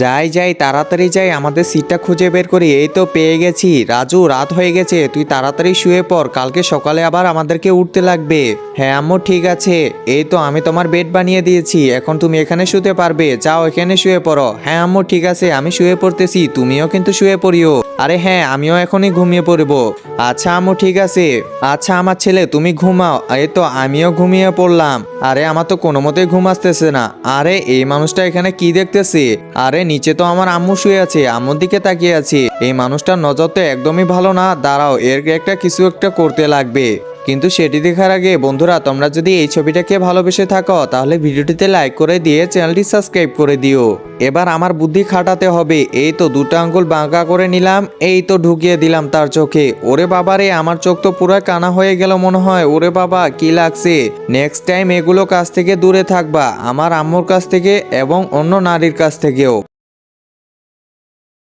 যাই যাই তাড়াতাড়ি যাই, আমাদের সিটটা খুঁজে বের করি। এই তো পেয়ে গেছি। রাজু, রাত হয়ে গেছে, তুই তাড়াতাড়ি শুয়ে পড়, কালকে সকালে আবার আমাদেরকে উঠতে লাগবে। হ্যাঁ আম্মু ঠিক আছে, এই তো আমি তোমার বেড বানিয়ে দিয়েছি, এখন তুমি এখানে শুতে পারবে, যাও এখানে শুয়ে পড়ো। হ্যাঁ আম্মু ঠিক আছে, আমি শুয়ে পড়তেছি, তুমিও কিন্তু শুয়ে পড়িও। আরে হ্যাঁ, আমিও এখনই ঘুমিয়ে পড়বো। আচ্ছা আম্মু ঠিক আছে। আচ্ছা আমার ছেলে তুমি ঘুমাও, এই তো আমিও ঘুমিয়ে পড়লাম। আরে আমার তো কোনো মতেই ঘুম আসতেছে না। আরে এই মানুষটা এখানে কি দেখতেছে? আরে নিচে তো আমার আম্মু শুয়ে আছে, আম্মুর দিকে তাকিয়ে আছে। এই মানুষটার নজর তো একদমই ভালো না, দাঁড়াও এর কিছু একটা করতে লাগবে। কিন্তু সেটি দেখার আগে বন্ধুরা, তোমরা যদি এই ছবিটাকে ভালোবেসে থাকো তাহলে ভিডিওটিতে লাইক করে দিয়ে চ্যানেলটি সাবস্ক্রাইব করে দিও। এবার আমার বুদ্ধি খাটাতে হবে। এই তো দুটো আঙ্গুল বাঁকা করে নিলাম, এই তো ঢুকিয়ে দিলাম তার চোখে। ওরে বাবা রে, আমার চোখ তো পুরো কানা হয়ে গেল মনে হয়। ওরে বাবা কি লাগছে। নেক্সট টাইম এগুলো কাছ থেকে দূরে থাকবা, আমার আম্মুর কাছ থেকে এবং অন্য নারীর কাছ থেকেও।